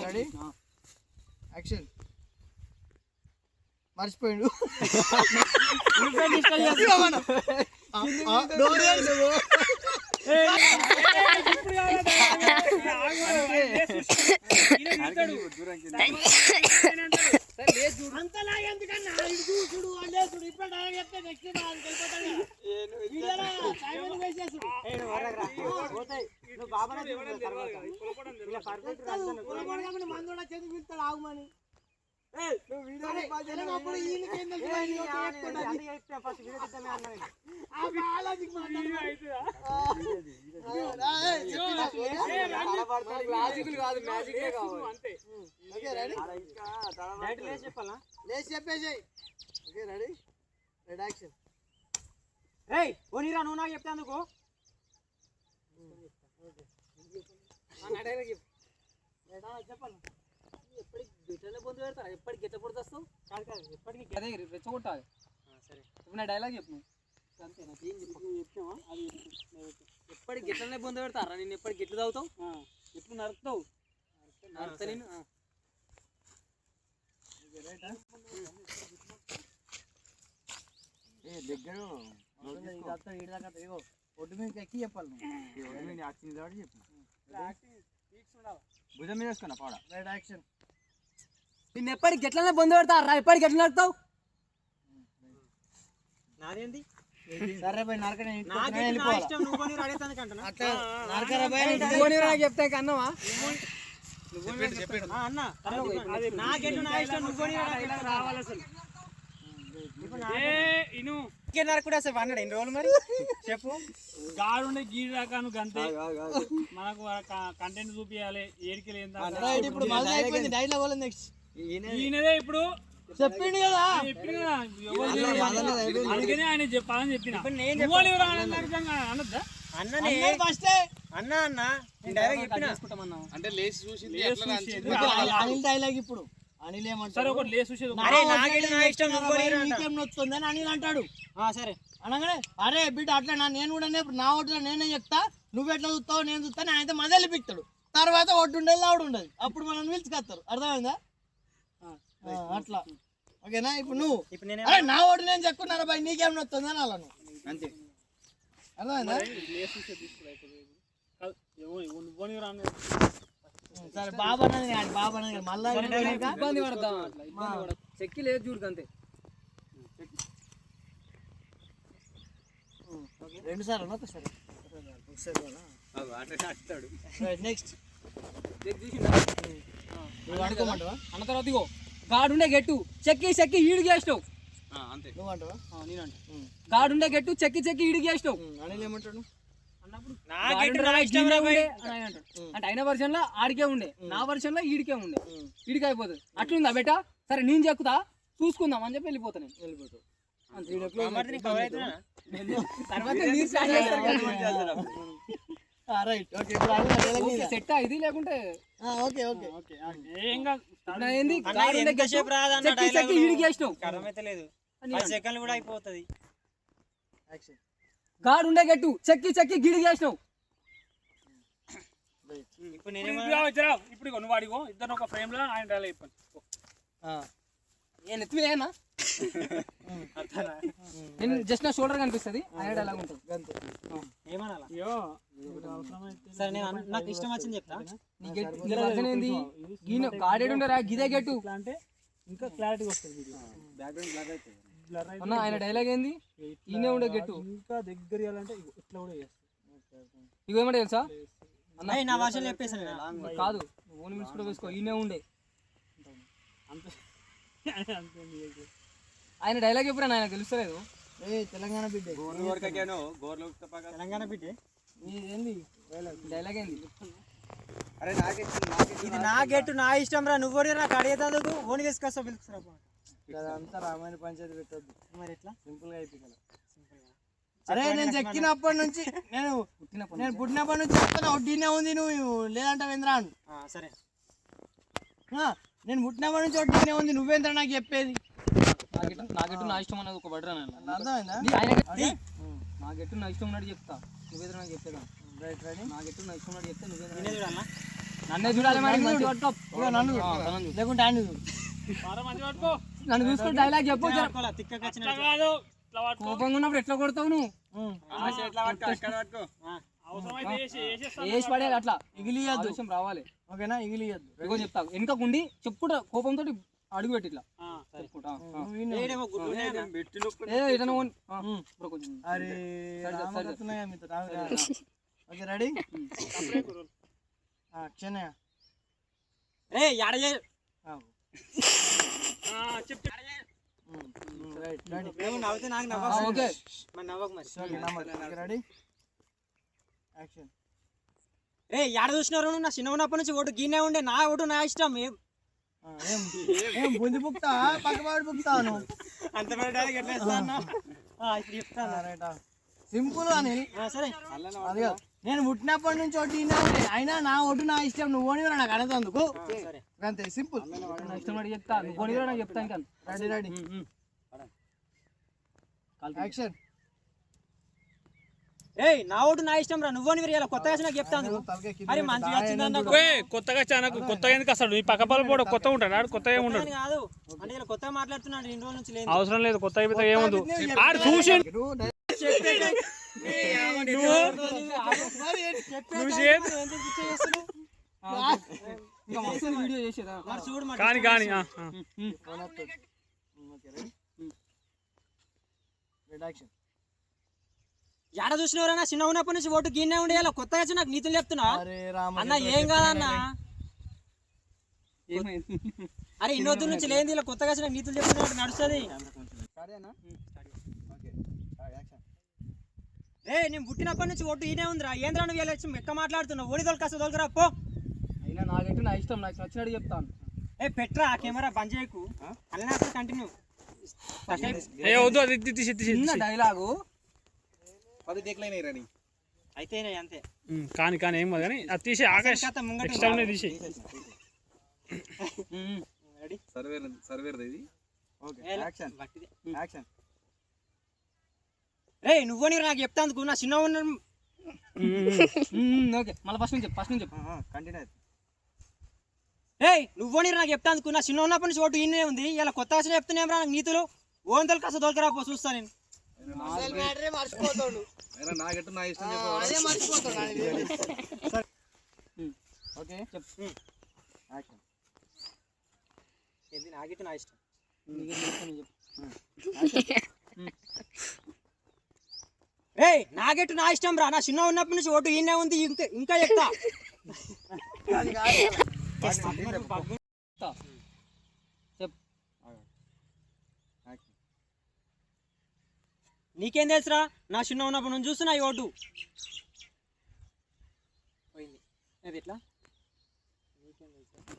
Ready action మర్చిపోయిండు ఆగుమని చెప్పేసి ready ready action ఓనిరా నువ్వు నాకు చెప్తే అందుకు చెప్పాలి ఎప్పటికి గిట్లనే పొందు పెడతారా ఎప్పటికి గిట్ల పొడుతావు కాదు కాదు ఎప్పటికి అదే రెచ్చగొట్టాలి సరే ఇప్పుడు నా డైలాగ్ చెప్పు అంతే నాకు ఏం చెప్తావా అది ఎప్పటికి గిట్లనే పొందు పెడతారా నేను ఎప్పటికి గిట్లు తాగుతావు ఎప్పుడు నరుకుతావు నరుకుతా నేను దగ్గర ఒడ్డు మీద ఎక్కి చెప్పాలి భుజం మీద వేసుకున్నా పాడ రైట్ యాక్షన్ నిన్ను ఎప్పటికి గిట్లనే పొందు పెడతారా ఎప్పటికి ఎట్లా నరుకుతావు నాదేంది సరే పోయి నరకనే చెప్తా అన్నవా రావాలి అసలు నరకుడు అసలు అన్నాడు ఎన్ని రోజులు మరి చెప్పు గాడుండే గీడు దాకా నువ్వు అంతే మనకు కంటెంట్ చూపించాలి ఏడికి ఇప్పుడు డైలాగ్ నెక్స్ట్ ఈయనదే ఇప్పుడు చెప్పిండు కదా అందుకనే ఆయన చెప్పాలని చెప్పిన అనొద్దా అంటే లేచి చూసి అనిల్ డైలాగ్ ఇప్పుడు అనిల్ సరే ఒకటి లేచి చూసేది నీకేం నొస్తుందని అనిల్ అంటాడు సరే అనగానే అరే బిడ్డ అట్లా నేను కూడా నా ఓటులో నేనే చెప్తా నువ్వు ఎట్లా చూస్తావు నేను చూస్తాను ఆయన మధ్యలో పిక్తాడు తర్వాత ఒడ్డు ఉండేది ఆవిడ ఉండదు అప్పుడు మనం పిలుచుకొస్తారు అర్థమైందా అట్లా ఓకేనా ఇప్పుడు నువ్వు అరే నా ఓటు నేను చెప్పుకున్నారా బాయ్ నీకేం నొస్తుంది అని అలా నువ్వు అంతే అర్థమైందా సరే బాబా అన్నది బాబా అన్నది మళ్ళీ ఇబ్బంది పడతాం చెక్కి లేదు చూడు అంతే 2 సార్లు ఒకసారి నెక్స్ట్ అనుకోమంటావా అన్న తర్వాత ఇగో గాడుండే గెట్టు చెక్కి చెక్కి ఈడు చేసినావు నువ్వు అంటావా నేనంట గాడుండే గెట్టు చెక్కి చెక్కి ఈడు చేసినావు అనిల్ ఏమంటాడు అంటే అయిన వర్షన్ లో ఆడికే ఉండే నా వర్షన్ లో ఈడికే ఉండే ఈడికి అయిపోతుంది అట్లుందా బెటా సరే నేను చెక్కుతా చూసుకుందాం అని చెప్పి వెళ్ళిపోతా నేను సెట్ ఇది లేకుంటే ఓకే ఓకే ఈడికి చేసినావు కూడా అయిపోతుంది గాడుండే గట్టు చెక్కి చెక్కి గిడి చేసినావు ఇప్పుడు నువ్వు అడిగో ఇద్దరు ఒక ఫ్రేమ్ లో ఆయన డైలాగ్ చెప్పండి నేను ఎత్తువేనా నేను జస్ట్ నా షోల్డర్ కనిపిస్తుంది ఆయన డైలాగ్ ఉంటుంది సరే నేను నాకు ఇష్టం వచ్చింది చెప్తా ఏంది గాడేడు ఉండరా గిదే గెట్టు అంటే ఇంకా క్లారిటీ వస్తుంది అన్న ఆయన డైలాగ్ ఏంది ఈయనే ఉండే గెట్టు ఇంకా దగ్గర ఇవ్వాలంటే ఇట్లా కూడా చేస్తాను ఇగో ఏమంటే తెలుసా అన్న నా భాషలో చెప్పేసాను కాదు ఓన్ మిల్స్ కూడా వేసుకో ఈయనే ఉండే ఆయన డైలాగ్ ఎప్పుడు ఆయన తెలుస్తలేదు తెలంగాణ బిడ్డ తెలంగాణ బిడ్డ ఏంది డైలాగ్ ఏంది ఇది నా గెట్టు నా ఇష్టం రా నువ్వు నాకు అడిగేందుకు ఓన్ వేసుకొస్తా పిలుచుకురా అదంతా రామాయణ పంచాయతీ పెట్టద్దు మరి ఎట్లా సింపుల్ గా అయిపోయింది అరే నేను చెక్కినప్పటి నుంచి నేను పుట్టినప్పటి నుంచి చెప్తాను వడ్డీనే ఉంది నువ్వు లేదంటే వేంద్రా సరే నేను పుట్టినప్పటి నుంచి వడ్డీనే ఉంది నువ్వేంద్రా నాకు చెప్పేది నా గెట్టు నా ఇష్టం అన్నది ఒక బడ్రా అర్థమైందా నా గెట్టు నా ఇష్టం ఉన్నట్టు చెప్తా నువ్వేదో నాకు చెప్పేదా రైట్ రైట్ నా గెట్టు నా ఇష్టం ఉన్నట్టు చెప్తే నువ్వేదో నన్నే చూడాలి మరి మంచి పట్టుకో ఇగో నన్ను చూడు. లేకుంటే ఆయన చూడు. వారా మంచి పట్టుకో. నన్ను చూసుకుని డైలాగ్ చెప్పు జర. తిక్కకి వచ్చిన అట్లా కాదు, ఇట్లా పట్టుకో. కోపంగా ఉన్నప్పుడు ఎట్లా కొడతావు నువ్వు అవసరమైతే వేసేస్తా. వేసి పడేయాలి అట్లా ఇగిలియద్దు ఆలోచన రావాలి. ఓకేనా ఇగిలియద్దు. ఇగో చెప్తా వెనకకుండి చెప్పుకుంటా కోపంతో అడుగు పెట్టి ఇట్లా ఆ, సరే. చెప్పుకుంటా ఏడేమో గుడ్డు ఉన్నాయా? ఇటనే ఇప్పుడు కొంచెం అరే రామకృష్ణయ్య మీతో రావురా. ఓకే రెడీ క్షణయ్య ఏయ్, యాడ చే- చెప్పు. రైట్ రెడీ ఏమో నవ్వుతే నాకు ఓకే మరి నవ్వకు మరి. Ready action. రే యాడ చూసినారు నువ్వు? నా చిన్న ఉన్నప్పటి నుంచి ఓటు గీనే ఉండే, నా ఓటు నా ఇష్టం. ఏం బుద్ధి బుక్తా పక్కవాడు బుక్తాను అంత పెద్ద ఎట్లా ఇస్తాను? ఇప్పుడు చెప్తాను. రైట్ సింపుల్ అని సరే అది కాదు. నేను పుట్టినప్పటి నుంచి ఒకటి అయినా నా ఓటు నా ఇష్టం నువ్వు ఓని నాకు అనేందుకు సరే. అంతే సింపుల్. నా ఇష్టం అడిగి చెప్తా కొని నాకు చెప్తా ఇంకా రెడీ రెడీ యాక్షన్. ఏయ్, నా ఓటు నా ఇష్టం రా, నువ్వు అని ఇలా కొత్తగా వచ్చి నాకు చెప్తాను. అరే మంచిగా వచ్చిందన్న కొత్తగా చాలా కొత్తగా ఎందుకు వస్తాడు? ఈ పక్క పళ్ళు కూడా కొత్త ఉంటాడు, ఆడు కొత్తగా ఏముంటాడు. కాదు అంటే ఇలా కొత్తగా మాట్లాడుతున్నాడు 2 రోజుల నుంచి లేదు. అవసరం లేదు, కొత్త అయిపోతే ఏముంది. ఆడు చూసి ఇంకా మస్తు వీడియో చేసేదా మరి చూడు మరి. కానీ కానీ యాక్షన్. యాడ చూసినవరా? నా చిన్న ఉన్నప్పటి నుంచి ఓటు గీనే ఉండే, ఇలా కొత్తగా వచ్చి నాకు నీతులు చెప్తున్నా. అరే రామ అన్న ఏం కాదన్నా, ఏమైంది అరే ఇన్నొద్దు నుంచి లేని ఇలా కొత్తగా వచ్చి నాకు నీతులు చెప్తున్నా నడుస్తుంది. రే నేను పుట్టినప్పటి నుంచి ఓటు ఈనే ఉందిరా, ఏంద్రా నువ్వు ఇలా వచ్చి ఎక్క మాట్లాడుతున్నావు? ఓడి తోలు కాస్త తోలుకురా పో. అయినా నాకంటే నా ఇష్టం నాకు నచ్చినట్టు చెప్తాను ఏ పెట్రా కెమెరా బంద్ చేయకు, అలా కంటిన్యూ. ఏ వద్దు, అది తీసి చిన్న డైలాగు 10 టేక్లైన్ రాని అయితే అంతే. కానీ కానీ ఏం కాదు కానీ అది తీసి ఆకాశ్ కథ ముంగట ఎక్స్ట్రా తీసి. రెడీ సర్వేర్ ఇది. ఓకే యాక్షన్ బట్టిదే. యాక్షన్. రే నువ్వు నీరు నాకు చెప్తాందుకు, నా చిన్న ఉన్న ఓకే మళ్ళీ ఫస్ట్ నుంచి చెప్పు కంటిన్యూ. ఏయ్ నువ్వు నీరు నాకు చెప్తాందుకు, నా చిన్న ఉన్నప్పటి నుంచి ఓటు ఈయనే ఉంది, ఇలా కొత్త వచ్చి చెప్తున్నాం రా నాకు నీతులు. ఓంతలు కాస్త తోలుకురా పో, చూస్తా నేను. మర్చిపోతాడు అయినా నాకెట్టు నా ఇష్టం అదే మర్చిపోతాడు. ఓకే చెప్పు. యాక్షన్. ఏంది నాకైతే నా ఇష్టం. ఏయ్ నాకెట్టు నా ఇష్టం రా, నా చిన్న ఉన్నప్పటి నుంచి ఓటు ఈయనే ఉంది, ఇంకా ఇంకా చెప్తా. నీకేం తెలుసురా? నా చిన్న ఉన్నప్పుడు నుంచి చూస్తున్నా ఈ ఓటు పోయింది. అది ఎట్లా? నీకేం తెలుసు?